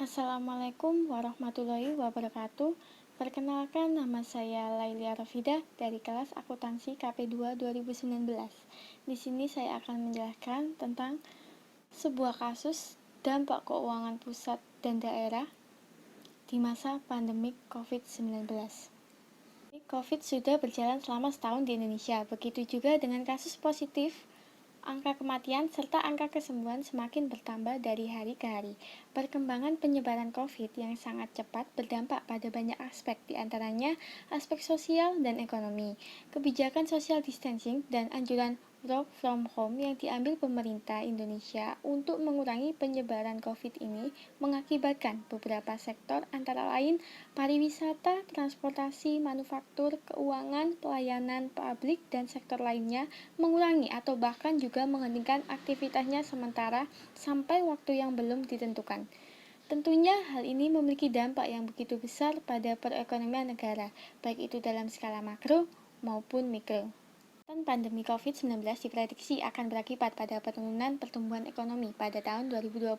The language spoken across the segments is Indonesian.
Assalamualaikum warahmatullahi wabarakatuh. Perkenalkan, nama saya Lailia Rafidah dari kelas akuntansi KP2 2019. Di sini saya akan menjelaskan tentang sebuah kasus dampak keuangan pusat dan daerah di masa pandemik COVID-19. COVID sudah berjalan selama setahun di Indonesia. Begitu juga dengan kasus positif, angka kematian serta angka kesembuhan semakin bertambah dari hari ke hari. Perkembangan penyebaran COVID yang sangat cepat berdampak pada banyak aspek, diantaranya aspek sosial dan ekonomi. Kebijakan social distancing dan anjuran work from home yang diambil pemerintah Indonesia untuk mengurangi penyebaran COVID ini mengakibatkan beberapa sektor antara lain pariwisata, transportasi, manufaktur, keuangan, pelayanan publik, dan sektor lainnya mengurangi atau bahkan juga menghentikan aktivitasnya sementara sampai waktu yang belum ditentukan. Tentunya hal ini memiliki dampak yang begitu besar pada perekonomian negara, baik itu dalam skala makro maupun mikro. Pandemi COVID-19 diprediksi akan berakibat pada penurunan pertumbuhan ekonomi pada tahun 2020.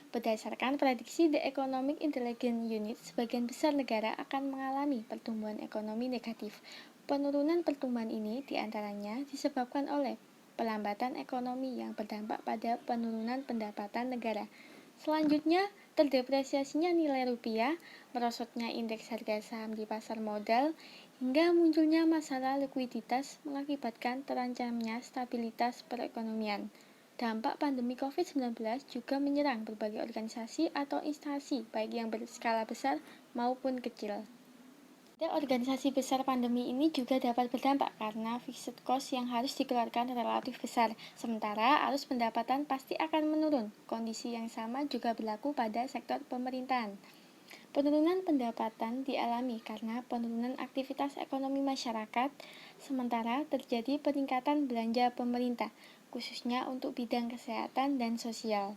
Berdasarkan prediksi The Economic Intelligence Unit, sebagian besar negara akan mengalami pertumbuhan ekonomi negatif. Penurunan pertumbuhan ini diantaranya disebabkan oleh pelambatan ekonomi yang berdampak pada penurunan pendapatan negara. Selanjutnya, terdepresiasinya nilai rupiah, merosotnya indeks harga saham di pasar modal, hingga munculnya masalah likuiditas mengakibatkan terancamnya stabilitas perekonomian. Dampak pandemi COVID-19 juga menyerang berbagai organisasi atau instansi, baik yang berskala besar maupun kecil. Pada organisasi besar, pandemi ini juga dapat berdampak karena fixed cost yang harus dikeluarkan relatif besar, sementara arus pendapatan pasti akan menurun. Kondisi yang sama juga berlaku pada sektor pemerintahan. Penurunan pendapatan dialami karena penurunan aktivitas ekonomi masyarakat, sementara terjadi peningkatan belanja pemerintah, khususnya untuk bidang kesehatan dan sosial.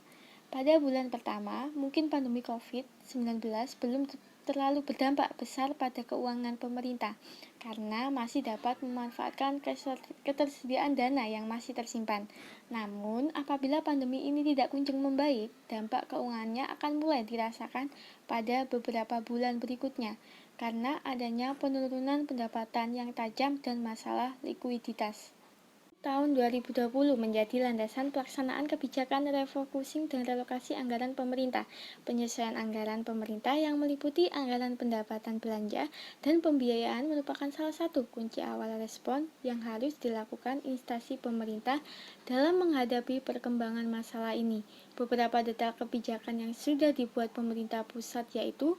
Pada bulan pertama, mungkin pandemi COVID-19 belum terlalu berdampak besar pada keuangan pemerintah, karena masih dapat memanfaatkan ketersediaan dana yang masih tersimpan. Namun, apabila pandemi ini tidak kunjung membaik, dampak keuangannya akan mulai dirasakan pada beberapa bulan berikutnya, karena adanya penurunan pendapatan yang tajam dan masalah likuiditas. Tahun 2020 menjadi landasan pelaksanaan kebijakan refocusing dan relokasi anggaran pemerintah. Penyesuaian anggaran pemerintah yang meliputi anggaran pendapatan belanja dan pembiayaan merupakan salah satu kunci awal respon yang harus dilakukan instansi pemerintah dalam menghadapi perkembangan masalah ini. Beberapa detail kebijakan yang sudah dibuat pemerintah pusat yaitu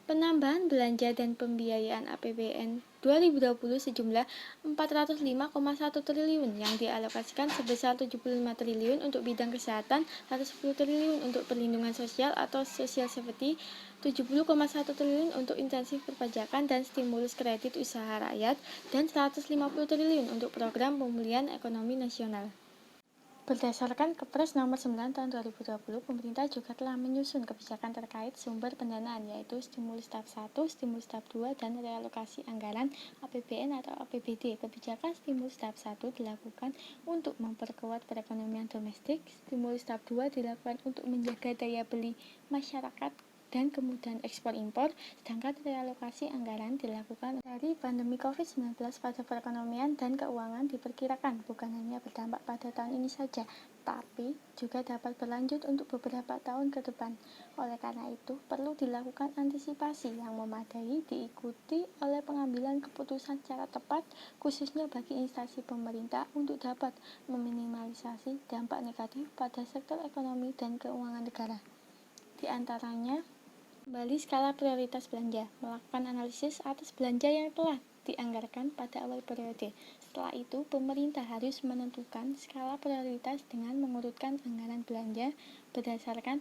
penambahan belanja dan pembiayaan APBN 2020 sejumlah 405,1 triliun yang dialokasikan sebesar 75 triliun untuk bidang kesehatan, 110 triliun untuk perlindungan sosial atau social safety, 70,1 triliun untuk insentif perpajakan dan stimulus kredit usaha rakyat, dan 150 triliun untuk program pemulihan ekonomi nasional. Berdasarkan Kepres Nomor 9 Tahun 2020, pemerintah juga telah menyusun kebijakan terkait sumber pendanaan, yaitu stimulus tahap 1, stimulus tahap 2, dan realokasi anggaran APBN atau APBD. Kebijakan stimulus tahap 1 dilakukan untuk memperkuat perekonomian domestik, stimulus tahap 2 dilakukan untuk menjaga daya beli masyarakat dan kemudahan ekspor impor, sedangkan realokasi anggaran dilakukan dari pandemi COVID-19 pada perekonomian dan keuangan diperkirakan bukan hanya berdampak pada tahun ini saja, tapi juga dapat berlanjut untuk beberapa tahun ke depan. Oleh karena itu, perlu dilakukan antisipasi yang memadai diikuti oleh pengambilan keputusan secara tepat, khususnya bagi instansi pemerintah untuk dapat meminimalisasi dampak negatif pada sektor ekonomi dan keuangan negara. Di antaranya, kembali skala prioritas belanja, melakukan analisis atas belanja yang telah dianggarkan pada awal periode. Setelah itu, pemerintah harus menentukan skala prioritas dengan mengurutkan anggaran belanja berdasarkan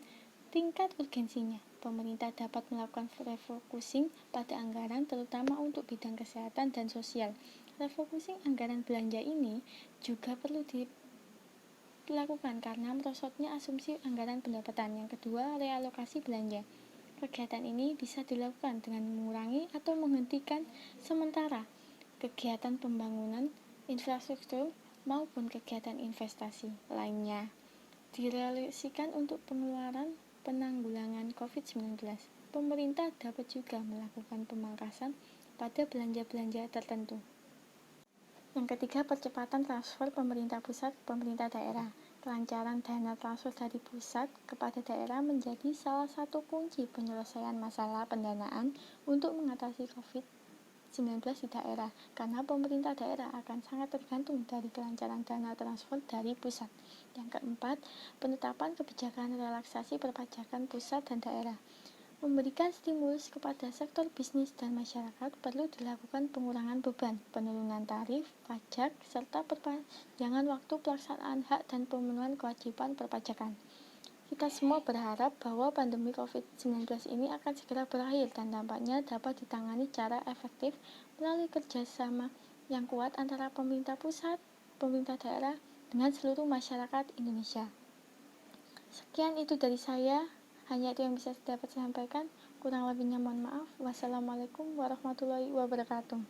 tingkat urgensinya. Pemerintah dapat melakukan refocusing pada anggaran terutama untuk bidang kesehatan dan sosial. Refocusing anggaran belanja ini juga perlu dilakukan karena merosotnya asumsi anggaran pendapatan. Yang kedua, realokasi belanja. Kegiatan ini bisa dilakukan dengan mengurangi atau menghentikan sementara kegiatan pembangunan infrastruktur maupun kegiatan investasi lainnya. Direalisasikan untuk pengeluaran penanggulangan COVID-19. Pemerintah dapat juga melakukan pemangkasan pada belanja-belanja tertentu. Yang ketiga, percepatan transfer pemerintah pusat ke pemerintah daerah. Kelancaran dana transfer dari pusat kepada daerah menjadi salah satu kunci penyelesaian masalah pendanaan untuk mengatasi COVID-19 di daerah, karena pemerintah daerah akan sangat tergantung dari kelancaran dana transfer dari pusat. Yang keempat, penetapan kebijakan relaksasi perpajakan pusat dan daerah. Memberikan stimulus kepada sektor bisnis dan masyarakat, perlu dilakukan pengurangan beban, penurunan tarif, pajak, serta perpanjangan waktu pelaksanaan hak dan pemenuhan kewajiban perpajakan. Kita semua berharap bahwa pandemi COVID-19 ini akan segera berakhir dan dampaknya dapat ditangani secara efektif melalui kerjasama yang kuat antara pemerintah pusat, pemerintah daerah, dengan seluruh masyarakat Indonesia. Sekian itu dari saya. Hanya itu yang bisa dapat saya sampaikan. Kurang lebihnya mohon maaf. Wassalamualaikum warahmatullahi wabarakatuh.